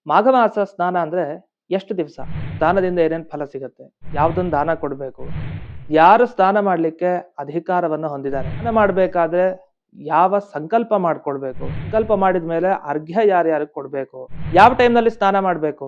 ಮಾಘ ಮಾಸ ಸ್ನಾನ ಅಂದ್ರೆ ಎಷ್ಟು ದಿವಸ? ಸ್ನಾನದಿಂದ ಏನೇನ್ ಫಲ ಸಿಗುತ್ತೆ? ಯಾವ್ದೊಂದು ದಾನ ಕೊಡ್ಬೇಕು? ಯಾರು ಸ್ನಾನ ಮಾಡ್ಲಿಕ್ಕೆ ಅಧಿಕಾರವನ್ನ ಹೊಂದಿದ್ದಾರೆ? ಸ್ನಾನ ಮಾಡ್ಬೇಕಾದ್ರೆ ಯಾವ ಸಂಕಲ್ಪ ಮಾಡ್ಕೊಡ್ಬೇಕು? ಸಂಕಲ್ಪ ಮಾಡಿದ್ಮೇಲೆ ಅರ್ಘ್ಯ ಯಾರ್ಯಾರಿಗೆ ಕೊಡ್ಬೇಕು? ಯಾವ ಟೈಮ್ನಲ್ಲಿ ಸ್ನಾನ ಮಾಡ್ಬೇಕು?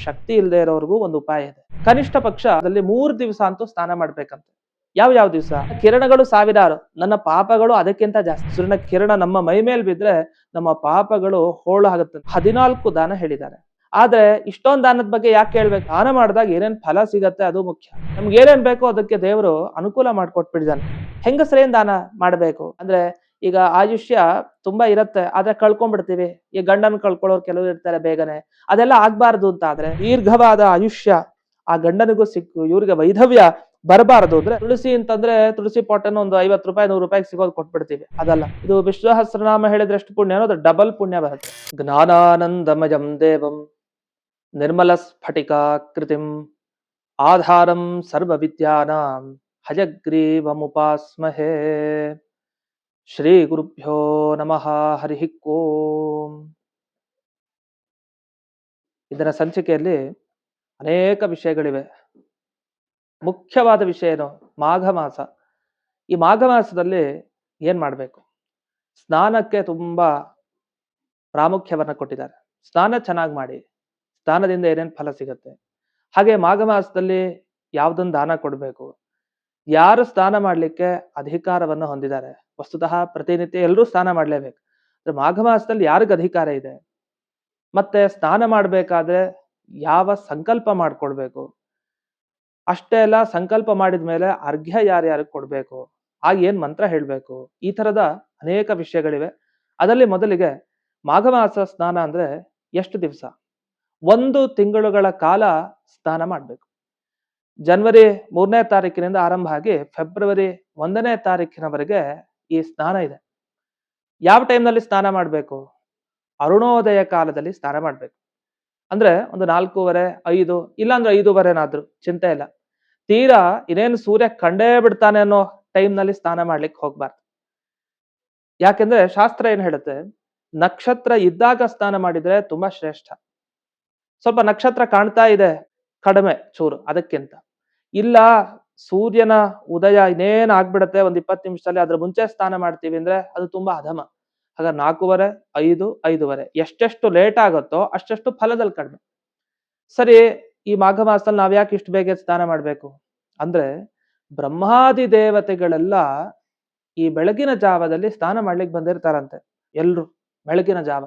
ಶಕ್ತಿ ಇಲ್ಲದೆ ಇರೋರ್ಗೂ ಒಂದು ಉಪಾಯ ಇದೆ. ಕನಿಷ್ಠ ಪಕ್ಷ ಅದಲ್ಲಿ 3 ದಿವಸ ಅಂತೂ ಸ್ನಾನ ಮಾಡ್ಬೇಕಂತೆ. ಯಾವ ದಿವಸ? ಕಿರಣಗಳು ಸಾವಿರಾರು, ನನ್ನ ಪಾಪಗಳು ಅದಕ್ಕಿಂತ ಜಾಸ್ತಿ. ಸೂರ್ಯನ ಕಿರಣ ನಮ್ಮ ಮೈ ಮೇಲೆ ಬಿದ್ರೆ ನಮ್ಮ ಪಾಪಗಳು ಹೋಳು ಆಗುತ್ತೆ. 14 ದಾನ ಹೇಳಿದ್ದಾರೆ. ಆದ್ರೆ ಇಷ್ಟೊಂದು ದಾನದ ಬಗ್ಗೆ ಯಾಕೆ ಹೇಳ್ಬೇಕು? ದಾನ ಮಾಡಿದಾಗ ಏನೇನ್ ಫಲ ಸಿಗತ್ತೆ ಅದು ಮುಖ್ಯ. ನಮ್ಗೆ ಏನೇನ್ ಬೇಕೋ ಅದಕ್ಕೆ ದೇವರು ಅನುಕೂಲ ಮಾಡ್ಕೊಟ್ಬಿಟ್ಟಿದ್ದಾನೆ. ಹೆಂಗಸರೇನ್ ದಾನ ಮಾಡ್ಬೇಕು ಅಂದ್ರೆ, ಈಗ ಆಯುಷ್ಯ ತುಂಬಾ ಇರತ್ತೆ, ಆದ್ರೆ ಕಳ್ಕೊಂಡ್ಬಿಡ್ತೀವಿ. ಈ ಗಂಡನ್ ಕಳ್ಕೊಳ್ಳೋರು ಕೆಲವರು ಇರ್ತಾರೆ ಬೇಗನೆ. ಅದೆಲ್ಲ ಆಗ್ಬಾರ್ದು ಅಂತ ಆದ್ರೆ ದೀರ್ಘವಾದ ಆಯುಷ್ಯ ಆ ಗಂಡನಿಗೂ ಸಿಕ್ಕು ಇವ್ರಿಗೆ ವೈಧವ್ಯ ಬರಬಾರದು ಅಂದ್ರೆ, ತುಳಸಿ ಅಂತಂದ್ರೆ ತುಳಸಿ ಪಾಟನ್ನು ಒಂದು 50 ರೂಪಾಯಿ 100 ರೂಪಾಯಿಗೆ ಸಿಗೋದು ಕೊಟ್ಬಿಡ್ತೀವಿ. ಅದಲ್ಲ, ಇದು ವಿಷ್ಣು ಸಹಸ್ರನಾಮ ಹೇಳಿದ್ರೆ ಎಷ್ಟು ಪುಣ್ಯ ಅನ್ನೋದು ಡಬಲ್ ಪುಣ್ಯ ಬರುತ್ತೆ. ಜ್ಞಾನಾನಂದಮಯಂ ದೇವಂ ನಿರ್ಮಲ ಸ್ಫಟಿಕಾಕೃತಿಂ ಆಧಾರಂ ಸರ್ವ ವಿದ್ಯಾನಾಂ ಹಯಗ್ರೀವಮುಪಾಸ್ಮಹೇ. ಶ್ರೀ ಗುರುಭ್ಯೋ ನಮಃ. ಹರಿ ಓಂ. ಇದರ ಸಂಚಿಕೆಯಲ್ಲಿ ಅನೇಕ ವಿಷಯಗಳಿವೆ. ಮುಖ್ಯವಾದ ವಿಷಯ ಏನು? ಮಾಘ ಮಾಸ. ಈ ಮಾಘ ಮಾಸದಲ್ಲಿ ಏನ್ ಮಾಡ್ಬೇಕು? ಸ್ನಾನಕ್ಕೆ ತುಂಬಾ ಪ್ರಾಮುಖ್ಯವನ್ನ ಕೊಟ್ಟಿದ್ದಾರೆ. ಸ್ನಾನ ಚೆನ್ನಾಗಿ ಮಾಡಿ, ಸ್ನಾನದಿಂದ ಏನೇನ್ ಫಲ ಸಿಗತ್ತೆ, ಹಾಗೆ ಮಾಘ ಮಾಸದಲ್ಲಿ ಯಾವ್ದೊಂದು ದಾನ ಕೊಡ್ಬೇಕು, ಯಾರು ಸ್ನಾನ ಮಾಡ್ಲಿಕ್ಕೆ ಅಧಿಕಾರವನ್ನ ಹೊಂದಿದ್ದಾರೆ. ವಸ್ತುತಃ ಪ್ರತಿನಿತ್ಯ ಎಲ್ಲರೂ ಸ್ನಾನ ಮಾಡ್ಲೇಬೇಕು. ಅಂದ್ರೆ ಮಾಘ ಮಾಸದಲ್ಲಿ ಯಾರಿಗ ಅಧಿಕಾರ ಇದೆ, ಮತ್ತೆ ಸ್ನಾನ ಮಾಡ್ಬೇಕಾದ್ರೆ ಯಾವ ಸಂಕಲ್ಪ ಮಾಡ್ಕೊಡ್ಬೇಕು, ಅಷ್ಟೇ ಅಲ್ಲ ಸಂಕಲ್ಪ ಮಾಡಿದ್ಮೇಲೆ ಅರ್ಘ್ಯ ಯಾರ್ಯಾರಿಗೆ ಕೊಡ್ಬೇಕು, ಆಗ ಏನ್ ಮಂತ್ರ ಹೇಳ್ಬೇಕು, ಈ ತರದ ಅನೇಕ ವಿಷಯಗಳಿವೆ. ಅದರಲ್ಲಿ ಮೊದಲಿಗೆ ಮಾಘ ಮಾಸ ಸ್ನಾನ ಅಂದ್ರೆ ಎಷ್ಟು ದಿವಸ? 1 ತಿಂಗಳುಗಳ ಕಾಲ ಸ್ನಾನ ಮಾಡ್ಬೇಕು. ಜನವರಿ 3ನೇ ತಾರೀಕಿನಿಂದ ಆರಂಭ ಆಗಿ ಫೆಬ್ರವರಿ 1ನೇ ತಾರೀಕಿನವರೆಗೆ ಈ ಸ್ನಾನ ಇದೆ. ಯಾವ ಟೈಮ್ನಲ್ಲಿ ಸ್ನಾನ ಮಾಡ್ಬೇಕು? ಅರುಣೋದಯ ಕಾಲದಲ್ಲಿ ಸ್ನಾನ ಮಾಡ್ಬೇಕು. ಅಂದ್ರೆ ಒಂದು 4:15, 5, ಇಲ್ಲಾಂದ್ರೆ 5:15 ಚಿಂತೆ ಇಲ್ಲ. ತೀರಾ ಇನ್ನೇನು ಸೂರ್ಯ ಕಂಡೇ ಬಿಡ್ತಾನೆ ಅನ್ನೋ ಟೈಮ್ನಲ್ಲಿ ಸ್ನಾನ ಮಾಡ್ಲಿಕ್ಕೆ ಹೋಗ್ಬಾರ್ದು. ಯಾಕೆಂದ್ರೆ ಶಾಸ್ತ್ರ ಏನ್ ಹೇಳುತ್ತೆ, ನಕ್ಷತ್ರ ಇದ್ದಾಗ ಸ್ನಾನ ಮಾಡಿದ್ರೆ ತುಂಬಾ ಶ್ರೇಷ್ಠ. ಸ್ವಲ್ಪ ನಕ್ಷತ್ರ ಕಾಣ್ತಾ ಇದೆ, ಕಡಿಮೆ ಚೂರು ಅದಕ್ಕಿಂತ. ಇಲ್ಲ ಸೂರ್ಯನ ಉದಯ ಇನ್ನೇನ್ ಆಗ್ಬಿಡತ್ತೆ ಒಂದ್ 20 ನಿಮಿಷದಲ್ಲಿ, ಅದ್ರ ಮುಂಚೆ ಸ್ನಾನ ಮಾಡ್ತೀವಿ ಅಂದ್ರೆ ಅದು ತುಂಬಾ ಅಧಮ. ಹಾಗ 4:15, 5, 5:30 ಎಷ್ಟೆಷ್ಟು ಲೇಟ್ ಆಗುತ್ತೋ ಅಷ್ಟೆಷ್ಟು ಫಲದಲ್ಲಿ ಕಡಿಮೆ. ಸರಿ, ಈ ಮಾಘ ಮಾಸದಲ್ಲಿ ನಾವ್ ಯಾಕೆ ಇಷ್ಟು ಬೇಗ ಸ್ನಾನ ಮಾಡ್ಬೇಕು ಅಂದ್ರೆ, ಬ್ರಹ್ಮಾದಿ ದೇವತೆಗಳೆಲ್ಲ ಈ ಬೆಳಗಿನ ಜಾವದಲ್ಲಿ ಸ್ನಾನ ಮಾಡ್ಲಿಕ್ಕೆ ಬಂದಿರ್ತಾರಂತೆ. ಎಲ್ರು ಬೆಳಗಿನ ಜಾವ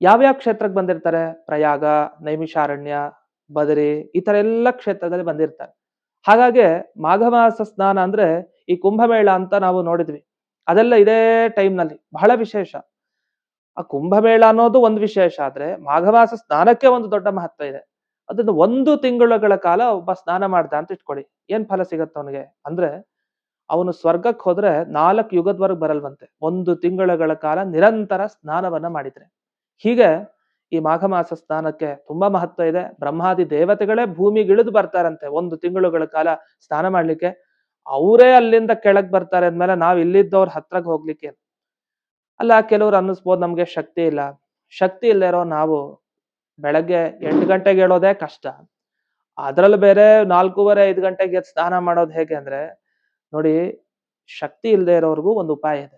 ಯಾವ್ಯಾವ ಕ್ಷೇತ್ರಕ್ಕೆ ಬಂದಿರ್ತಾರೆ? ಪ್ರಯಾಗ, ನೈಮಿಷಾರಣ್ಯ, ಬದರಿ, ಈ ತರ ಎಲ್ಲ ಕ್ಷೇತ್ರದಲ್ಲಿ ಬಂದಿರ್ತಾರೆ. ಹಾಗಾಗಿ ಮಾಘ ಮಾಸ ಸ್ನಾನ ಅಂದ್ರೆ ಈ ಕುಂಭಮೇಳ ಅಂತ ನಾವು ನೋಡಿದ್ವಿ, ಅದೆಲ್ಲ ಇದೇ ಟೈಮ್ನಲ್ಲಿ ಬಹಳ ವಿಶೇಷ. ಆ ಕುಂಭಮೇಳ ಅನ್ನೋದು ಒಂದು ವಿಶೇಷ, ಆದ್ರೆ ಮಾಘ ಮಾಸ ಸ್ನಾನಕ್ಕೆ ಒಂದು ದೊಡ್ಡ ಮಹತ್ವ ಇದೆ. ಅದನ್ನ 1 ತಿಂಗಳುಗಳ ಕಾಲ ಒಬ್ಬ ಸ್ನಾನ ಮಾಡ್ದ ಅಂತ ಇಟ್ಕೊಳ್ಳಿ, ಏನ್ ಫಲ ಸಿಗತ್ತ ಅವನಿಗೆ ಅಂದ್ರೆ, ಅವನು ಸ್ವರ್ಗಕ್ಕೆ ಹೋದ್ರೆ 4 ಯುಗದವರೆಗೆ ಬರಲ್ವಂತೆ, 1 ತಿಂಗಳುಗಳ ಕಾಲ ನಿರಂತರ ಸ್ನಾನವನ್ನ ಮಾಡಿದ್ರೆ. ಹೀಗೆ ಈ ಮಾಘ ಮಾಸ ಸ್ನಾನಕ್ಕೆ ತುಂಬಾ ಮಹತ್ವ ಇದೆ. ಬ್ರಹ್ಮಾದಿ ದೇವತೆಗಳೇ ಭೂಮಿಗಿಳಿದು ಬರ್ತಾರಂತೆ 1 ತಿಂಗಳುಗಳ ಕಾಲ ಸ್ನಾನ ಮಾಡ್ಲಿಕ್ಕೆ. ಅವರೇ ಅಲ್ಲಿಂದ ಕೆಳಗ್ ಬರ್ತಾರೆ ಅಂದ್ಮೇಲೆ ನಾವ್ ಇಲ್ಲಿದ್ದವ್ರ ಹತ್ರಗ್ ಹೋಗ್ಲಿಕ್ಕೆ ಅಲ್ಲ. ಕೆಲವ್ರು ಅನ್ನಿಸ್ಬೋದು ನಮ್ಗೆ ಶಕ್ತಿ ಇಲ್ಲ. ಶಕ್ತಿ ಇಲ್ಲದೆ ಇರೋ ನಾವು ಬೆಳಗ್ಗೆ 8 ಗಂಟೆಗೆ ಹೇಳೋದೇ ಕಷ್ಟ, ಅದ್ರಲ್ಲಿ ಬೇರೆ 4:15, 5 ಗಂಟೆಗೆ ಸ್ನಾನ ಮಾಡೋದು ಹೇಗೆ ಅಂದ್ರೆ, ನೋಡಿ, ಶಕ್ತಿ ಇಲ್ಲದೆ ಇರೋರ್ಗೂ ಒಂದು ಉಪಾಯ ಇದೆ.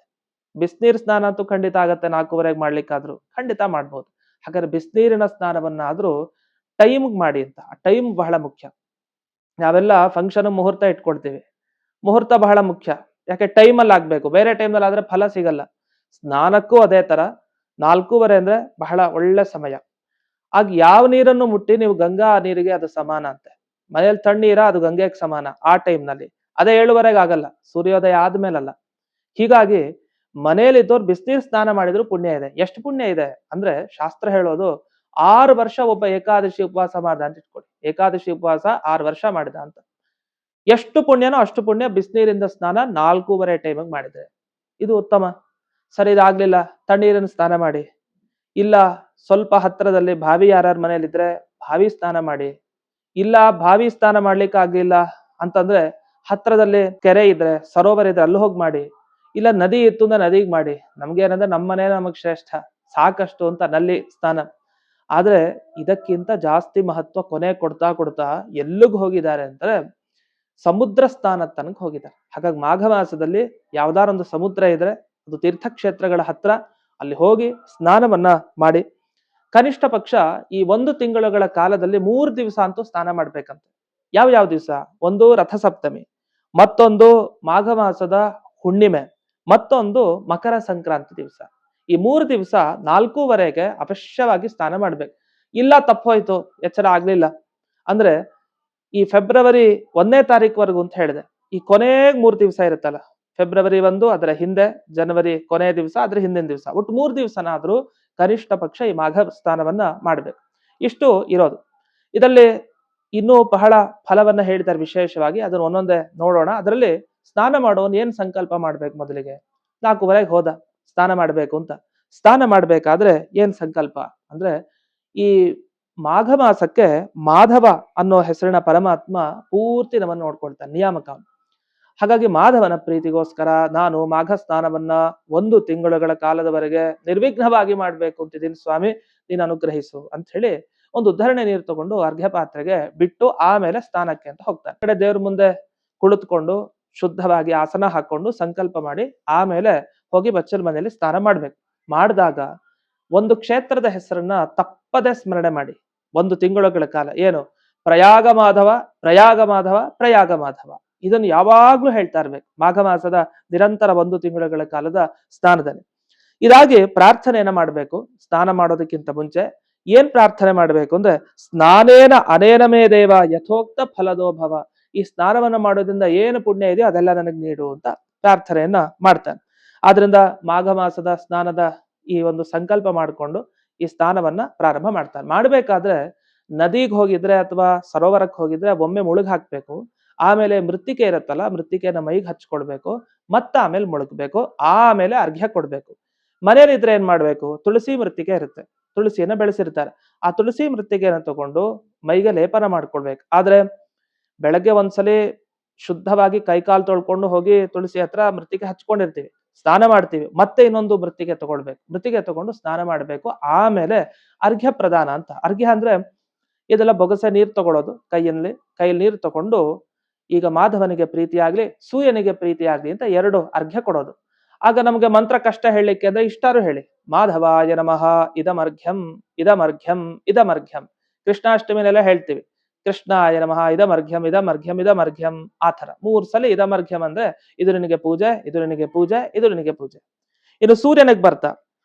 ಬಿಸಿನೀರ್ ಸ್ನಾನ ಅಂತೂ ಖಂಡಿತ ಆಗತ್ತೆ, 4:15 ಮಾಡ್ಲಿಕ್ಕಾದ್ರೂ ಖಂಡಿತ ಮಾಡ್ಬೋದು. ಹಾಗಾದ್ರೆ ಬಿಸಿನೀರಿನ ಸ್ನಾನವನ್ನಾದ್ರೂ ಟೈಮ್ಗೆ ಮಾಡಿ ಅಂತ. ಆ ಟೈಮ್ ಬಹಳ ಮುಖ್ಯ. ನಾವೆಲ್ಲ ಫಂಕ್ಷನ್ ಮುಹೂರ್ತ ಇಟ್ಕೊಳ್ತೀವಿ, ಮುಹೂರ್ತ ಬಹಳ ಮುಖ್ಯ. ಯಾಕೆ? ಟೈಮಲ್ಲಿ ಆಗ್ಬೇಕು, ಬೇರೆ ಟೈಮ್ನಲ್ಲಿ ಆದ್ರೆ ಫಲ ಸಿಗಲ್ಲ. ಸ್ನಾನಕ್ಕೂ ಅದೇ ತರ 4:15 ಅಂದ್ರೆ ಬಹಳ ಒಳ್ಳೆ ಸಮಯ. ಆಗ ಯಾವ ನೀರನ್ನು ಮುಟ್ಟಿ ನೀವು ಗಂಗಾ ನೀರಿಗೆ ಅದು ಸಮಾನ ಅಂತೆ. ಮನೇಲಿ ತಣ್ಣೀರ ಅದು ಗಂಗೆಗೆ ಸಮಾನ ಆ ಟೈಮ್ನಲ್ಲಿ. ಅದೇ 7:15 ಆಗಲ್ಲ, ಸೂರ್ಯೋದಯ ಆದ್ಮೇಲಲ್ಲ. ಹೀಗಾಗಿ ಮನೇಲಿದ್ದವ್ರು ಬಿಸಿನೀರ್ ಸ್ನಾನ ಮಾಡಿದ್ರು ಪುಣ್ಯ ಇದೆ. ಎಷ್ಟು ಪುಣ್ಯ ಇದೆ ಅಂದ್ರೆ, ಶಾಸ್ತ್ರ ಹೇಳೋದು 6 ವರ್ಷ ಒಬ್ಬ ಏಕಾದಶಿ ಉಪವಾಸ ಮಾಡ್ದ ಅಂತ ಇಟ್ಕೊಳ್ಳಿ. ಏಕಾದಶಿ ಉಪವಾಸ 6 ವರ್ಷ ಮಾಡಿದ ಅಂತ. ಎಷ್ಟು ಪುಣ್ಯನೋ ಅಷ್ಟು ಪುಣ್ಯ ಬಿಸಿನೀರಿಂದ ಸ್ನಾನ 4:15 ಟೈಮಿಗೆ ಮಾಡಿದ್ರೆ. ಇದು ಉತ್ತಮ. ಸರಿ, ಇದಾಗ್ಲಿಲ್ಲ, ತಣ್ಣೀರಿನ ಸ್ನಾನ ಮಾಡಿ. ಇಲ್ಲ ಸ್ವಲ್ಪ ಹತ್ರದಲ್ಲಿ ಬಾವಿ ಯಾರ್ಯಾರ ಮನೇಲಿದ್ರೆ ಬಾವಿ ಸ್ನಾನ ಮಾಡಿ. ಇಲ್ಲ ಬಾವಿ ಸ್ನಾನ ಮಾಡ್ಲಿಕ್ಕೆ ಆಗ್ಲಿಲ್ಲ ಅಂತಂದ್ರೆ ಹತ್ರದಲ್ಲಿ ಕೆರೆ ಇದ್ರೆ, ಸರೋವರ ಇದ್ರೆ ಅಲ್ಲಿ ಹೋಗಿ ಮಾಡಿ. ಇಲ್ಲ ನದಿ ಇತ್ತು ಅಂದ್ರೆ ನದಿಗೆ ಮಾಡಿ. ನಮ್ಗೆ ಏನಂದ್ರೆ ನಮ್ಮನೆ ನಮಗ್ ಶ್ರೇಷ್ಠ, ಸಾಕಷ್ಟು ಅಂತ ನಲ್ಲಿ ಸ್ನಾನ. ಆದ್ರೆ ಇದಕ್ಕಿಂತ ಜಾಸ್ತಿ ಮಹತ್ವ ಕೊನೆ ಕೊಡ್ತಾ ಕೊಡ್ತಾ ಎಲ್ಲಿಗೆ ಹೋಗಿದ್ದಾರೆ ಅಂದ್ರೆ ಸಮುದ್ರ ಸ್ಥಾನದ ತನಕ ಹೋಗಿದ್ದಾರೆ. ಹಾಗಾಗಿ ಮಾಘ ಮಾಸದಲ್ಲಿ ಯಾವ್ದಾರೊಂದು ಸಮುದ್ರ ಇದ್ರೆ ಅದು ತೀರ್ಥಕ್ಷೇತ್ರಗಳ ಹತ್ರ ಅಲ್ಲಿ ಹೋಗಿ ಸ್ನಾನವನ್ನ ಮಾಡಿ ಕನಿಷ್ಠ ಪಕ್ಷ ಈ 1 ತಿಂಗಳುಗಳ ಕಾಲದಲ್ಲಿ 3 ದಿವಸ ಅಂತೂ ಸ್ನಾನ ಮಾಡ್ಬೇಕಂತೆ. ಯಾವ ದಿವಸ? ಒಂದು ರಥಸಪ್ತಮಿ, ಮತ್ತೊಂದು ಮಾಘ ಮಾಸದ ಹುಣ್ಣಿಮೆ, ಮತ್ತೊಂದು ಮಕರ ಸಂಕ್ರಾಂತಿ ದಿವಸ. ಈ 3 ದಿವಸ 4:15ಗೆ ಅವಶ್ಯವಾಗಿ ಸ್ನಾನ ಮಾಡ್ಬೇಕು. ಇಲ್ಲ ತಪ್ಪೋಯ್ತು, ಎಚ್ಚರ ಆಗ್ಲಿಲ್ಲ ಅಂದ್ರೆ ಈ ಫೆಬ್ರವರಿ 1ನೇ ತಾರೀಕುವರೆಗೂ ಅಂತ ಹೇಳಿದೆ. ಈ ಕೊನೆಗೆ 3 ದಿವಸ ಇರುತ್ತಲ್ಲ, ಫೆಬ್ರವರಿ 1 ಅದರ ಹಿಂದೆ, ಜನವರಿ ಕೊನೆಯ ದಿವಸ ಅದ್ರ ಹಿಂದಿನ ದಿವಸ, ಒಟ್ಟು 3 ದಿವಸನಾದ್ರೂ ಕನಿಷ್ಠ ಪಕ್ಷ ಈ ಮಾಘ ಸ್ನಾನವನ್ನ ಮಾಡ್ಬೇಕು. ಇಷ್ಟು ಇರೋದು. ಇದರಲ್ಲಿ ಇನ್ನೂ ಬಹಳ ಫಲವನ್ನ ಹೇಳ್ತಾರೆ ವಿಶೇಷವಾಗಿ, ಅದನ್ನ ಒಂದೊಂದೇ ನೋಡೋಣ. ಅದರಲ್ಲಿ ಸ್ನಾನ ಮಾಡೋನ್ ಏನ್ ಸಂಕಲ್ಪ ಮಾಡ್ಬೇಕು? ಮೊದಲಿಗೆ 4:15 ಹೋದ ಸ್ನಾನ ಮಾಡ್ಬೇಕು ಅಂತ. ಸ್ನಾನ ಮಾಡ್ಬೇಕಾದ್ರೆ ಏನ್ ಸಂಕಲ್ಪ ಅಂದ್ರೆ, ಈ ಮಾಘ ಮಾಸಕ್ಕೆ ಮಾಧವ ಅನ್ನೋ ಹೆಸರಿನ ಪರಮಾತ್ಮ ಪೂರ್ತಿ ನಮ್ಮನ್ನು ನೋಡ್ಕೊಳ್ತಾನೆ, ನಿಯಾಮಕ. ಹಾಗಾಗಿ ಮಾಧವನ ಪ್ರೀತಿಗೋಸ್ಕರ ನಾನು ಮಾಘ ಸ್ನಾನವನ್ನ 1 ತಿಂಗಳುಗಳ ಕಾಲದವರೆಗೆ ನಿರ್ವಿಘ್ನವಾಗಿ ಮಾಡ್ಬೇಕು ಅಂತಿದ್ದೀನಿ ಸ್ವಾಮಿ, ನೀನು ಅನುಗ್ರಹಿಸು ಅಂತ ಹೇಳಿ ಒಂದು ಉದ್ಧರಣೆ ನೀರು ತಗೊಂಡು ಅರ್ಘ್ಯ ಪಾತ್ರೆಗೆ ಬಿಟ್ಟು ಆಮೇಲೆ ಸ್ನಾನಕ್ಕೆ ಅಂತ ಹೋಗ್ತಾನೆ. ಕಡೆ ದೇವ್ರ ಮುಂದೆ ಕುಳಿತುಕೊಂಡು ಶುದ್ಧವಾಗಿ ಆಸನ ಹಾಕೊಂಡು ಸಂಕಲ್ಪ ಮಾಡಿ ಆಮೇಲೆ ಹೋಗಿ ಬಚ್ಚಲ ಮನೆಯಲ್ಲಿ ಸ್ನಾನ ಮಾಡ್ಬೇಕು. ಮಾಡಿದಾಗ ಒಂದು ಕ್ಷೇತ್ರದ ಹೆಸರನ್ನ ತಪ್ಪದೆ ಸ್ಮರಣೆ ಮಾಡಿ 1 ತಿಂಗಳುಗಳ ಕಾಲ. ಏನು? ಪ್ರಯಾಗ ಮಾಧವ, ಪ್ರಯಾಗ ಮಾಧವ, ಪ್ರಯಾಗ ಮಾಧವ. ಇದನ್ನು ಯಾವಾಗ್ಲೂ ಹೇಳ್ತಾ ಇರ್ಬೇಕು ಮಾಘ ಮಾಸದ ನಿರಂತರ 1 ತಿಂಗಳುಗಳ ಕಾಲದ ಸ್ನಾನದಲ್ಲಿ. ಇದಾಗಿ ಪ್ರಾರ್ಥನೆಯನ್ನ ಮಾಡ್ಬೇಕು. ಸ್ನಾನ ಮಾಡೋದಕ್ಕಿಂತ ಮುಂಚೆ ಏನ್ ಪ್ರಾರ್ಥನೆ ಮಾಡ್ಬೇಕು ಅಂದ್ರೆ, ಸ್ನಾನೇನ ಅನೇನ ಮೇ ದೇವ ಯಥೋಕ್ತ ಫಲದೋ ಭವ. ಈ ಸ್ನಾನವನ್ನ ಮಾಡೋದ್ರಿಂದ ಏನು ಪುಣ್ಯ ಇದೆಯೋ ಅದೆಲ್ಲ ನನಗೆ ನೀಡು ಅಂತ ಪ್ರಾರ್ಥನೆಯನ್ನ ಮಾಡ್ತಾನೆ. ಆದ್ರಿಂದ ಮಾಘ ಮಾಸದ ಸ್ನಾನದ ಈ ಒಂದು ಸಂಕಲ್ಪ ಮಾಡಿಕೊಂಡು ಈ ಸ್ನಾನವನ್ನ ಪ್ರಾರಂಭ ಮಾಡ್ತಾನೆ. ಮಾಡ್ಬೇಕಾದ್ರೆ ನದಿಗೆ ಹೋಗಿದ್ರೆ ಅಥವಾ ಸರೋವರಕ್ಕೆ ಹೋಗಿದ್ರೆ ಒಮ್ಮೆ ಮುಳುಗ್ ಹಾಕ್ಬೇಕು. ಆಮೇಲೆ ಮೃತ್ತಿಕೆ ಇರುತ್ತಲ್ಲ, ಮೃತ್ತಿಕೆನ ಮೈಗೆ ಹಚ್ಕೊಳ್ಬೇಕು, ಆಮೇಲೆ ಮುಳುಗ್ಬೇಕು, ಆಮೇಲೆ ಅರ್ಘ್ಯ ಕೊಡ್ಬೇಕು. ಮನೇಲಿದ್ರೆ ಏನ್ ಮಾಡ್ಬೇಕು? ತುಳಸಿ ಮೃತ್ತಿಕೆ ಇರುತ್ತೆ, ತುಳಸಿಯನ್ನ ಬೆಳೆಸಿರ್ತಾರೆ. ಆ ತುಳಸಿ ಮೃತ್ತಿಗೆಯನ್ನು ತಗೊಂಡು ಮೈಗೆ ಲೇಪನ ಮಾಡ್ಕೊಳ್ಬೇಕು. ಆದ್ರೆ ಬೆಳಗ್ಗೆ ಒಂದ್ಸಲಿ ಶುದ್ಧವಾಗಿ ಕೈಕಾಲು ತೊಳ್ಕೊಂಡು ಹೋಗಿ ತುಳಸಿ ಹತ್ರ ಮೃತ್ತಿಗೆ ಹಚ್ಕೊಂಡಿರ್ತೀವಿ, ಸ್ನಾನ ಮಾಡ್ತೀವಿ, ಮತ್ತೆ ಇನ್ನೊಂದು ಮೃತ್ತಿಗೆ ತಗೊಳ್ಬೇಕು. ಮೃತ್ತಿಗೆ ತಗೊಂಡು ಸ್ನಾನ ಮಾಡ್ಬೇಕು. ಆಮೇಲೆ ಅರ್ಘ್ಯ ಪ್ರದಾನ ಅಂತ. ಅರ್ಘ್ಯ ಅಂದ್ರೆ ಇದೆಲ್ಲ ಬೊಗಸೆ ನೀರು ತಗೊಳ್ಳೋದು, ಕೈಯಲ್ಲಿ ನೀರು ತಗೊಂಡು ಈಗ ಮಾಧವನಿಗೆ ಪ್ರೀತಿಯಾಗ್ಲಿ, ಸೂರ್ಯನಿಗೆ ಪ್ರೀತಿಯಾಗ್ಲಿ ಅಂತ 2 ಅರ್ಘ್ಯ ಕೊಡೋದು. ಆಗ ನಮ್ಗೆ ಮಂತ್ರ ಕಷ್ಟ ಹೇಳಲಿಕ್ಕೆ ಅಂದ್ರೆ ಇಷ್ಟಾರು ಹೇಳಿ, ಮಾಧವಾಯ ನಮಃ ಇದಮರ್ಘ್ಯಂ ಇದಮರ್ಘ್ಯಂ ಇದಮರ್ಘ್ಯಂ. ಕೃಷ್ಣಾಷ್ಟಮಿನೆಲ್ಲ ಹೇಳ್ತೀವಿ, ಕೃಷ್ಣಾಯ ನಮಃ ಇದಮರ್ಘ್ಯಂ ಇದಮರ್ಘ್ಯಂ ಇದಮರ್ಘ್ಯಂ. ಆ ಥರ 3 ಸಲ ಇದಮರ್ಘ್ಯಂ ಅಂದ್ರೆ ಇದು ನಿನಗೆ ಪೂಜೆ, ಇದು ನಿನಗೆ ಪೂಜೆ, ಇದು ನಿನಗೆ ಪೂಜೆ. ಇನ್ನು ಸೂರ್ಯನಿಗೆ ಬರ್ತಾ,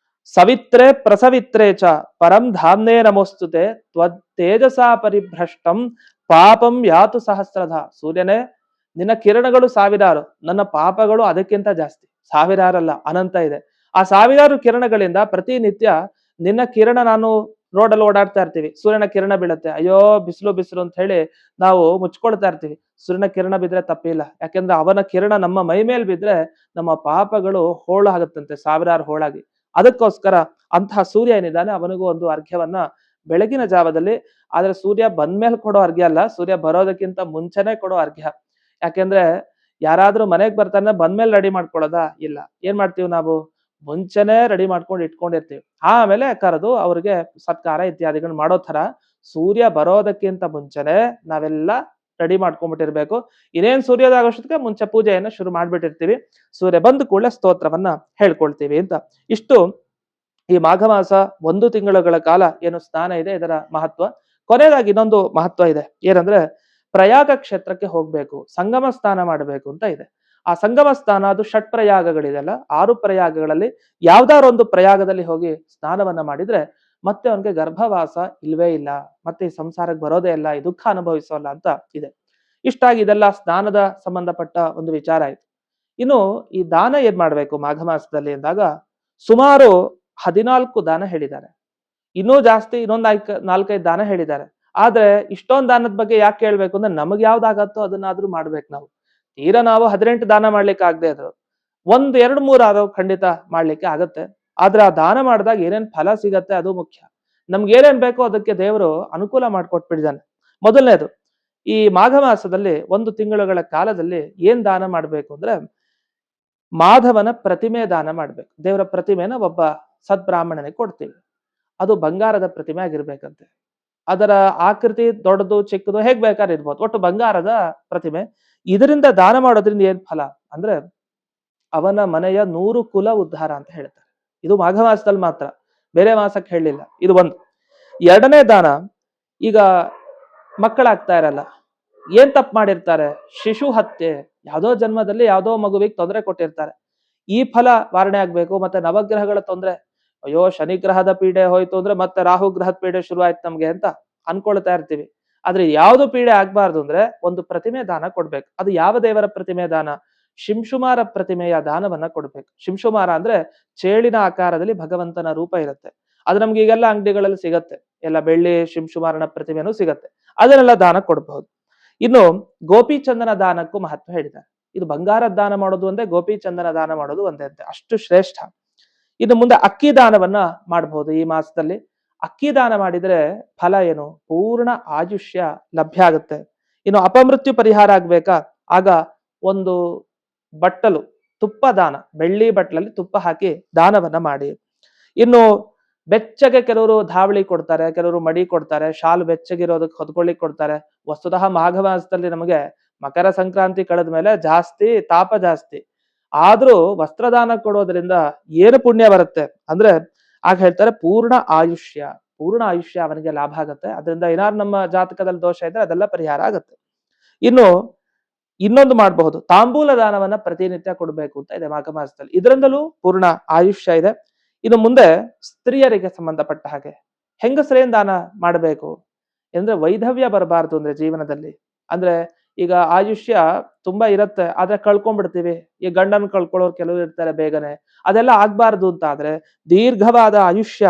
ಸವಿತ್ರೆ ಪ್ರಸವಿತ್ರೆ ಚ ಪರಂ ಧಾಮ್ನೇ ನಮೋಸ್ತುತೆ ತ್ವತ್ತೇಜಸಾ ಪರಿಭ್ರಷ್ಟಂ ಪಾಪಂ ಯಾತು ಸಹಸ್ರಧ. ಸೂರ್ಯನೇ, ನಿನ್ನ ಕಿರಣಗಳು 1000, ನನ್ನ ಪಾಪಗಳು ಅದಕ್ಕಿಂತ ಜಾಸ್ತಿ. 1000 ಅಲ್ಲ, ಅನಂತ ಇದೆ. ಆ 1000 ಕಿರಣಗಳಿಂದ ಪ್ರತಿನಿತ್ಯ ನಿನ್ನ ಕಿರಣ, ನಾನು ರೋಡಲ್ಲಿ ಓಡಾಡ್ತಾ ಇರ್ತೀವಿ, ಸೂರ್ಯನ ಕಿರಣ ಬೀಳುತ್ತೆ, ಅಯ್ಯೋ ಬಿಸಿಲು ಬಿಸಿಲು ಅಂತ ಹೇಳಿ ನಾವು ಮುಚ್ಕೊಳ್ತಾ ಇರ್ತೀವಿ. ಸೂರ್ಯನ ಕಿರಣ ಬಿದ್ರೆ ತಪ್ಪಿಲ್ಲ, ಯಾಕೆಂದ್ರೆ ಅವನ ಕಿರಣ ನಮ್ಮ ಮೈ ಮೇಲೆ ಬಿದ್ರೆ ನಮ್ಮ ಪಾಪಗಳು ಹೋಳಾಗುತ್ತಂತೆ, 1000 ಹೋಳಾಗಿ. ಅದಕ್ಕೋಸ್ಕರ ಅಂತಹ ಸೂರ್ಯ ಏನಿದ್ದಾನೆ ಅವನಿಗೂ ಒಂದು ಅರ್ಘ್ಯವನ್ನ ಬೆಳಗಿನ ಜಾವದಲ್ಲಿ, ಆದ್ರೆ ಸೂರ್ಯ ಬಂದ್ಮೇಲೆ ಕೊಡೋ ಅರ್ಘ್ಯ ಅಲ್ಲ, ಸೂರ್ಯ ಬರೋದಕ್ಕಿಂತ ಮುಂಚೆನೆ ಕೊಡೋ ಅರ್ಘ್ಯ. ಯಾಕೆಂದ್ರೆ ಯಾರಾದ್ರೂ ಮನೆಗ್ ಬರ್ತಾನೆ ಬಂದ್ಮೇಲೆ ರೆಡಿ ಮಾಡ್ಕೊಳ್ಳೋದಾ? ಇಲ್ಲ. ಏನ್ ಮಾಡ್ತೀವಿ ನಾವು? ಮುಂಚೆನೆ ರೆಡಿ ಮಾಡ್ಕೊಂಡು ಇಟ್ಕೊಂಡಿರ್ತೀವಿ. ಆಮೇಲೆ ಕರೆದು ಅವ್ರಿಗೆ ಸತ್ಕಾರ ಇತ್ಯಾದಿಗಳು ಮಾಡೋ ತರ ಸೂರ್ಯ ಬರೋದಕ್ಕಿಂತ ಮುಂಚೆನೆ ನಾವೆಲ್ಲ ರೆಡಿ ಮಾಡ್ಕೊಂಡ್ಬಿಟ್ಟಿರ್ಬೇಕು. ಇನ್ನೇನ್ ಸೂರ್ಯೋದಯ ಆಗೋಷ್ಟಕ್ಕೆ ಮುಂಚೆ ಪೂಜೆಯನ್ನ ಶುರು ಮಾಡ್ಬಿಟ್ಟಿರ್ತೀವಿ. ಸೂರ್ಯ ಬಂದ ಕೂಡಲೇ ಸ್ತೋತ್ರವನ್ನ ಹೇಳ್ಕೊಳ್ತೀವಿ ಅಂತ. ಇಷ್ಟು ಈ ಮಾಘ ಮಾಸ 1 ತಿಂಗಳುಗಳ ಕಾಲ ಏನು ಸ್ನಾನ ಇದೆ ಇದರ ಮಹತ್ವ. ಕೊನೆಯದಾಗಿ ಇನ್ನೊಂದು ಮಹತ್ವ ಇದೆ, ಏನಂದ್ರೆ ಪ್ರಯಾಗ ಕ್ಷೇತ್ರಕ್ಕೆ ಹೋಗ್ಬೇಕು, ಸಂಗಮ ಸ್ನಾನ ಮಾಡಬೇಕು ಅಂತ ಇದೆ. ಆ ಸಂಗಮ ಸ್ನಾನ ಅದು 6 ಪ್ರಯಾಗಗಳಿದೆಲ್ಲ, 6 ಪ್ರಯಾಗಗಳಲ್ಲಿ ಯಾವ್ದಾರ ಒಂದು ಪ್ರಯಾಗದಲ್ಲಿ ಹೋಗಿ ಸ್ನಾನವನ್ನ ಮಾಡಿದ್ರೆ ಮತ್ತೆ ಅವನಿಗೆ ಗರ್ಭವಾಸ ಇಲ್ವೇ ಇಲ್ಲ, ಮತ್ತೆ ಈ ಸಂಸಾರಕ್ಕೆ ಬರೋದೇ ಇಲ್ಲ, ಈ ದುಃಖ ಅನುಭವಿಸೋಲ್ಲ ಅಂತ ಇದೆ. ಇಷ್ಟಾಗಿ ಇದೆಲ್ಲ ಸ್ನಾನದ ಸಂಬಂಧಪಟ್ಟ ಒಂದು ವಿಚಾರ ಆಯ್ತು. ಇನ್ನು ಈ ದಾನ ಏನ್ ಮಾಡ್ಬೇಕು ಮಾಘ ಮಾಸದಲ್ಲಿ ಅಂದಾಗ ಸುಮಾರು 14 ದಾನ ಹೇಳಿದ್ದಾರೆ. ಇನ್ನೂ ಜಾಸ್ತಿ ಇನ್ನೊಂದು 4-5 ದಾನ ಹೇಳಿದ್ದಾರೆ. ಆದ್ರೆ ಇಷ್ಟೊಂದು ದಾನದ ಬಗ್ಗೆ ಯಾಕೆ ಕೇಳ್ಬೇಕು ಅಂದ್ರೆ, ನಮಗ್ ಯಾವ್ದಾಗತ್ತೋ ಅದನ್ನಾದ್ರೂ ಮಾಡ್ಬೇಕು ನಾವು. ತೀರಾ ನಾವು 18 ದಾನ ಮಾಡ್ಲಿಕ್ಕೆ ಆಗದೆ ಇದ್ರು 1, 2, 3 ಆದ್ರೂ ಖಂಡಿತ ಮಾಡ್ಲಿಕ್ಕೆ ಆಗತ್ತೆ. ಆದ್ರೆ ಆ ದಾನ ಮಾಡಿದಾಗ ಏನೇನ್ ಫಲ ಸಿಗತ್ತೆ ಅದು ಮುಖ್ಯ. ನಮ್ಗೆ ಏನೇನ್ ಬೇಕೋ ಅದಕ್ಕೆ ದೇವರು ಅನುಕೂಲ ಮಾಡ್ಕೊಟ್ಬಿಟ್ಟಿದ್ದಾನೆ. ಮೊದಲನೇದು, ಈ ಮಾಘ ಮಾಸದಲ್ಲಿ 1 ತಿಂಗಳುಗಳ ಕಾಲದಲ್ಲಿ ಏನ್ ದಾನ ಮಾಡ್ಬೇಕು ಅಂದ್ರೆ, ಮಾಧವನ ಪ್ರತಿಮೆ ದಾನ ಮಾಡ್ಬೇಕು. ದೇವರ ಪ್ರತಿಮೆನ ಒಬ್ಬ ಸದ್ಬ್ರಾಹ್ಮಣನಿಗೆ ಕೊಡ್ತೀವಿ. ಅದು ಬಂಗಾರದ ಪ್ರತಿಮೆ ಆಗಿರ್ಬೇಕಂತೆ. ಅದರ ಆಕೃತಿ ದೊಡ್ಡದು ಚಿಕ್ಕದು ಹೇಗ್ ಬೇಕಾದ್ರೆ ಇರ್ಬೋದು, ಒಟ್ಟು ಬಂಗಾರದ ಪ್ರತಿಮೆ. ಇದರಿಂದ ದಾನ ಮಾಡೋದ್ರಿಂದ ಏನ್ ಫಲ ಅಂದ್ರೆ ಅವನ ಮನೆಯ 100 ಕುಲ ಉದ್ಧಾರ ಅಂತ ಹೇಳ್ತಾರೆ. ಇದು ಮಾಘ ಮಾಸದಲ್ಲಿ ಮಾತ್ರ, ಬೇರೆ ಮಾಸಕ್ಕೆ ಹೇಳಲಿಲ್ಲ. ಇದು ಒಂದು. ಎರಡನೇ ದಾನ, ಈಗ ಮಕ್ಕಳಾಗ್ತಾ ಇರಲ್ಲ, ಏನ್ ತಪ್ಪು ಮಾಡಿರ್ತಾರೆ, ಶಿಶು ಹತ್ಯೆ, ಯಾವ್ದೋ ಜನ್ಮದಲ್ಲಿ ಯಾವ್ದೋ ಮಗುವಿಗೆ ತೊಂದರೆ ಕೊಟ್ಟಿರ್ತಾರೆ, ಈ ಫಲ ವಾರಣೆ ಆಗ್ಬೇಕು. ಮತ್ತೆ ನವಗ್ರಹಗಳ ತೊಂದರೆ, ಅಯ್ಯೋ ಶನಿಗ್ರಹದ ಪೀಡೆ ಹೋಯ್ತು ಅಂದ್ರೆ ಮತ್ತೆ ರಾಹು ಗ್ರಹದ ಪೀಡೆ ಶುರು ಆಯ್ತು ನಮ್ಗೆ ಅಂತ ಅನ್ಕೊಳ್ತಾ ಇರ್ತೀವಿ. ಆದ್ರೆ ಯಾವ್ದು ಪೀಡೆ ಆಗ್ಬಾರ್ದು ಅಂದ್ರೆ ಒಂದು ಪ್ರತಿಮೆ ದಾನ ಕೊಡ್ಬೇಕು. ಅದು ಯಾವ ದೇವರ ಪ್ರತಿಮೆ ದಾನ? ಶಿಂಶುಮಾರ ಪ್ರತಿಮೆಯ ದಾನವನ್ನ ಕೊಡ್ಬೇಕು. ಶಿಂಶುಮಾರ ಅಂದ್ರೆ ಚೇಳಿನ ಆಕಾರದಲ್ಲಿ ಭಗವಂತನ ರೂಪ ಇರುತ್ತೆ. ಅದು ನಮ್ಗೆ ಈಗೆಲ್ಲ ಅಂಗಡಿಗಳಲ್ಲಿ ಸಿಗತ್ತೆ, ಎಲ್ಲ ಬೆಳ್ಳಿ ಶಿಂಶುಮಾರನ ಪ್ರತಿಮೆನೂ ಸಿಗತ್ತೆ. ಅದನ್ನೆಲ್ಲ ದಾನ ಕೊಡಬಹುದು. ಇನ್ನು ಗೋಪಿಚಂದನ ದಾನಕ್ಕೂ ಮಹತ್ವ ಹೇಳಿದ್ದಾರೆ. ಇದು ಬಂಗಾರದ ದಾನ ಮಾಡೋದು ಒಂದೇ, ಗೋಪಿಚಂದನ ದಾನ ಮಾಡೋದು ಒಂದೇ ಅಂತೆ, ಅಷ್ಟು ಶ್ರೇಷ್ಠ. ಇನ್ನು ಮುಂದೆ ಅಕ್ಕಿ ದಾನವನ್ನ ಮಾಡಬಹುದು ಈ ಮಾಸದಲ್ಲಿ. ಅಕ್ಕಿ ದಾನ ಮಾಡಿದ್ರೆ ಫಲ ಏನು? ಪೂರ್ಣ ಆಯುಷ್ಯ ಲಭ್ಯ ಆಗುತ್ತೆ. ಇನ್ನು ಅಪಮೃತ್ಯು ಪರಿಹಾರ ಆಗ್ಬೇಕಾ, ಆಗ ಒಂದು ಬಟ್ಟಲು ತುಪ್ಪ ದಾನ, ಬೆಳ್ಳಿ ಬಟ್ಟಲಲ್ಲಿ ತುಪ್ಪ ಹಾಕಿ ದಾನವನ್ನ ಮಾಡಿ. ಇನ್ನು ಬೆಚ್ಚಗೆ ಕೆಲವರು ಧಾವಳಿ ಕೊಡ್ತಾರೆ, ಕೆಲವರು ಮಡಿ ಕೊಡ್ತಾರೆ, ಶಾಲು ಬೆಚ್ಚಗಿರೋದಕ್ಕೆ ಹೊದ್ಕೊಳ್ಳಿಕ್ ಕೊಡ್ತಾರೆ. ವಸ್ತುತಃ ಮಾಘ ಮಾಸದಲ್ಲಿ ನಮಗೆ ಮಕರ ಸಂಕ್ರಾಂತಿ ಕಳೆದ ಮೇಲೆ ಜಾಸ್ತಿ ತಾಪ ಜಾಸ್ತಿ, ಆದ್ರೂ ವಸ್ತ್ರದಾನ ಕೊಡೋದ್ರಿಂದ ಏನು ಪುಣ್ಯ ಬರುತ್ತೆ ಅಂದ್ರೆ ಆಗ ಹೇಳ್ತಾರೆ ಪೂರ್ಣ ಆಯುಷ್ಯ, ಪೂರ್ಣ ಆಯುಷ್ಯ ಅವನಿಗೆ ಲಾಭ ಆಗುತ್ತೆ. ಅದರಿಂದ ಏನಾದ್ರು ನಮ್ಮ ಜಾತಕದಲ್ಲಿ ದೋಷ ಇದ್ರೆ ಅದೆಲ್ಲ ಪರಿಹಾರ ಆಗುತ್ತೆ. ಇನ್ನು ಇನ್ನೊಂದು ಮಾಡಬಹುದು, ತಾಂಬೂಲ ದಾನವನ್ನ ಪ್ರತಿನಿತ್ಯ ಕೊಡಬೇಕು ಅಂತ ಇದೆ ಮಾಘ ಮಾಸದಲ್ಲಿ, ಇದರಿಂದಲೂ ಪೂರ್ಣ ಆಯುಷ್ಯ ಇದೆ. ಇನ್ನು ಮುಂದೆ ಸ್ತ್ರೀಯರಿಗೆ ಸಂಬಂಧಪಟ್ಟ ಹಾಗೆ ಹೆಂಗಸರೇನ್ ದಾನ ಮಾಡಬೇಕು ಅಂದ್ರೆ ವೈಧವ್ಯ ಬರಬಾರದು ಅಂದ್ರೆ ಜೀವನದಲ್ಲಿ. ಅಂದ್ರೆ ಈಗ ಆಯುಷ್ಯ ತುಂಬಾ ಇರತ್ತೆ, ಆದ್ರೆ ಕಳ್ಕೊಂಡ್ಬಿಡ್ತೀವಿ. ಈ ಗಂಡನ್ ಕಳ್ಕೊಳ್ಳೋರು ಕೆಲವರು ಇರ್ತಾರೆ ಬೇಗನೆ, ಅದೆಲ್ಲ ಆಗ್ಬಾರ್ದು ಅಂತ ಆದ್ರೆ ದೀರ್ಘವಾದ ಆಯುಷ್ಯ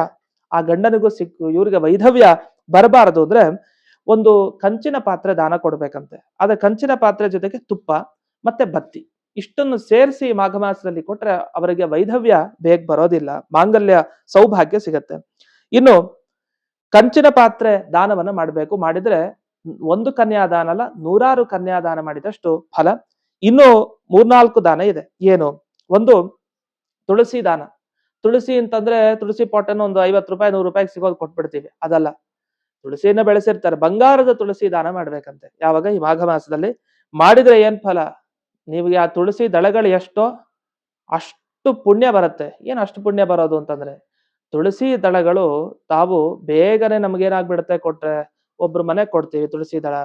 ಆ ಗಂಡನಿಗೂ ಸಿಕ್ಕು ಇವ್ರಿಗೆ ವೈಧವ್ಯ ಬರಬಾರದು ಅಂದ್ರೆ ಒಂದು ಕಂಚಿನ ಪಾತ್ರೆ ದಾನ ಕೊಡ್ಬೇಕಂತೆ. ಅದ ಕಂಚಿನ ಪಾತ್ರೆ ಜೊತೆಗೆ ತುಪ್ಪ ಮತ್ತೆ ಬತ್ತಿ ಇಷ್ಟನ್ನು ಸೇರಿಸಿ ಮಾಘ ಮಾಸದಲ್ಲಿ ಕೊಟ್ರೆ ಅವರಿಗೆ ವೈಧವ್ಯ ಬೇಗ ಬರೋದಿಲ್ಲ, ಮಾಂಗಲ್ಯ ಸೌಭಾಗ್ಯ ಸಿಗತ್ತೆ. ಇನ್ನು ಕಂಚಿನ ಪಾತ್ರೆ ದಾನವನ್ನ ಮಾಡಬೇಕು, ಮಾಡಿದ್ರೆ ಒಂದು ಕನ್ಯಾದಾನ ಅಲ್ಲ 100 ಕನ್ಯಾದಾನ ಮಾಡಿದಷ್ಟು ಫಲ. ಇನ್ನು 3-4 ದಾನ ಇದೆ. ಏನು? ಒಂದು ತುಳಸಿ ದಾನ. ತುಳಸಿ ಅಂತಂದ್ರೆ ತುಳಸಿ ಪಾಟನ್ನು ಒಂದು 50 ರೂಪಾಯಿ 100 ರೂಪಾಯಿಗೆ ಸಿಗೋದು ಕೊಟ್ಬಿಡ್ತೀವಿ, ಅದಲ್ಲ. ತುಳಸಿಯನ್ನ ಬೆಳೆಸಿರ್ತಾರೆ, ಬಂಗಾರದ ತುಳಸಿ ದಾನ ಮಾಡ್ಬೇಕಂತೆ. ಯಾವಾಗ? ಈ ಮಾಘ ಮಾಸದಲ್ಲಿ. ಮಾಡಿದ್ರೆ ಏನ್ ಫಲ? ನಿಮಗೆ ಆ ತುಳಸಿ ದಳಗಳು ಎಷ್ಟೋ ಅಷ್ಟು ಪುಣ್ಯ ಬರುತ್ತೆ. ಏನ್ ಅಷ್ಟು ಪುಣ್ಯ ಬರೋದು ಅಂತಂದ್ರೆ ತುಳಸಿ ದಳಗಳು ತಾವು ಬೇಗನೆ ನಮ್ಗೇನಾಗ್ಬಿಡುತ್ತೆ ಕೊಟ್ರೆ, ಒಬ್ರು ಮನೆ ಕೊಡ್ತೀವಿ ತುಳಸಿ ದಳ,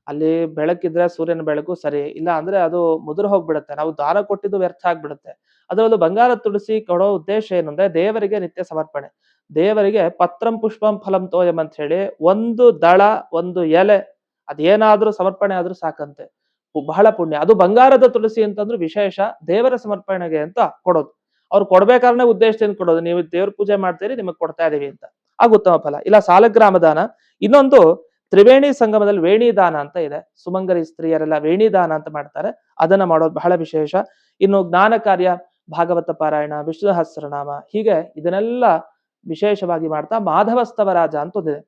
ಅಲ್ಲಿ ಬೆಳಕಿದ್ರೆ ಸೂರ್ಯನ ಬೆಳಕು ಸರಿ, ಇಲ್ಲ ಅಂದ್ರೆ ಅದು ಮುದುರು ಹೋಗ್ಬಿಡುತ್ತೆ, ನಾವು ದಾನ ಕೊಟ್ಟಿದ್ದು ವ್ಯರ್ಥ ಆಗ್ಬಿಡುತ್ತೆ. ಅದರಲ್ಲೂ ಬಂಗಾರದ ತುಳಸಿ ಕೊಡೋ ಉದ್ದೇಶ ಏನು ಅಂದ್ರೆ ದೇವರಿಗೆ ನಿತ್ಯ ಸಮರ್ಪಣೆ. ದೇವರಿಗೆ ಪತ್ರಂ ಪುಷ್ಪಂ ಫಲಂ ತೋಯಂ ಅಂತ ಹೇಳಿ ಒಂದು ದಳ ಒಂದು ಎಲೆ ಅದೇನಾದ್ರೂ ಸಮರ್ಪಣೆ ಆದ್ರೂ ಸಾಕಂತೆ, ಬಹಳ ಪುಣ್ಯ. ಅದು ಬಂಗಾರದ ತುಳಸಿ ಅಂತಂದ್ರೆ ವಿಶೇಷ, ದೇವರ ಸಮರ್ಪಣೆಗೆ ಅಂತ ಕೊಡೋದು. ಅವ್ರು ಕೊಡ್ಬೇಕಾದ್ರೆ ಉದ್ದೇಶದಿಂದ ಕೊಡೋದು, ನೀವು ದೇವ್ರ ಪೂಜೆ ಮಾಡ್ತೀರಿ ನಿಮಗೆ ಕೊಡ್ತಾ ಇದೀವಿ ಅಂತ, ಆಗ ಉತ್ತಮ ಫಲ. ಇಲ್ಲ ಸಾಲಗ್ರಾಮ ದಾನ. ಇನ್ನೊಂದು ತ್ರಿವೇಣಿ ಸಂಗಮದಲ್ಲಿ ವೇಣಿ ದಾನ ಅಂತ ಇದೆ, ಸುಮಂಗಲಿ ಸ್ತ್ರೀಯರೆಲ್ಲ ವೇಣಿ ದಾನ ಅಂತ ಮಾಡ್ತಾರೆ, ಅದನ್ನ ಮಾಡೋದು ಬಹಳ ವಿಶೇಷ. ಇನ್ನು ಜ್ಞಾನ ಕಾರ್ಯ, ಭಾಗವತ ಪಾರಾಯಣ, ವಿಷ್ಣು ಸಹಸ್ರನಾಮ, ಹೀಗೆ ಇದನ್ನೆಲ್ಲ ವಿಶೇಷವಾಗಿ ಮಾಡ್ತಾ ಮಾಧವಸ್ತವ ರಾಜ ಅಂತ ಒಂದಿದೆ.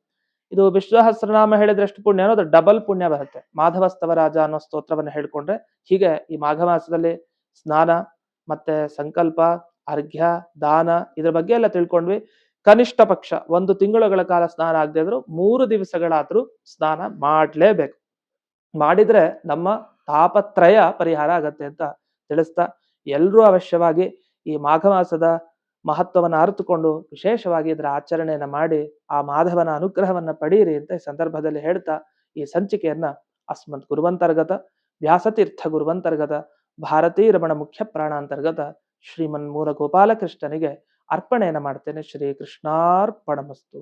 ಇದು ವಿಷ್ಣು ಸಹಸ್ರನಾಮ ಹೇಳಿದ್ರೆ ಎಷ್ಟು ಪುಣ್ಯ ಅನ್ನೋದು ಡಬಲ್ ಪುಣ್ಯ ಬರುತ್ತೆ. ಮಾಧವಸ್ತವ ರಾಜ ಅನ್ನೋ ಸ್ತೋತ್ರವನ್ನು ಹೇಳ್ಕೊಂಡ್ರೆ. ಹೀಗೆ ಈ ಮಾಘ ಮಾಸದಲ್ಲಿ ಸ್ನಾನ ಮತ್ತೆ ಸಂಕಲ್ಪ, ಅರ್ಘ್ಯ, ದಾನ ಇದ್ರ ಬಗ್ಗೆ ಎಲ್ಲ ತಿಳ್ಕೊಂಡ್ವಿ. ಕನಿಷ್ಠ ಪಕ್ಷ 1 ತಿಂಗಳುಗಳ ಕಾಲ ಸ್ನಾನ ಆಗದೆ ಇದ್ರು 3 ದಿವಸಗಳಾದ್ರೂ ಸ್ನಾನ ಮಾಡ್ಲೇಬೇಕು. ಮಾಡಿದ್ರೆ ನಮ್ಮ ತಾಪತ್ರಯ ಪರಿಹಾರ ಆಗತ್ತೆ ಅಂತ ತಿಳಿಸ್ತಾ, ಎಲ್ರೂ ಅವಶ್ಯವಾಗಿ ಈ ಮಾಘ ಮಾಸದ ಮಹತ್ವವನ್ನು ಅರಿತುಕೊಂಡು ವಿಶೇಷವಾಗಿ ಇದರ ಆಚರಣೆಯನ್ನ ಮಾಡಿ ಆ ಮಾಧವನ ಅನುಗ್ರಹವನ್ನ ಪಡೀರಿ ಅಂತ ಈ ಸಂದರ್ಭದಲ್ಲಿ ಹೇಳ್ತಾ ಈ ಸಂಚಿಕೆಯನ್ನ ಅಸ್ಮತ್ ಗುರುವಂತರ್ಗತ ವ್ಯಾಸತೀರ್ಥ ಗುರುವಂತರ್ಗತ ಭಾರತೀ ರಮಣ ಮುಖ್ಯ ಪ್ರಾಣಾಂತರ್ಗತ ಶ್ರೀಮನ್ ಮೂಲ ಗೋಪಾಲಕೃಷ್ಣನಿಗೆ ಅರ್ಪಣೆಯನ್ನ ಮಾಡ್ತೇನೆ. ಶ್ರೀ ಕೃಷ್ಣಾರ್ಪಣಮಸ್ತು.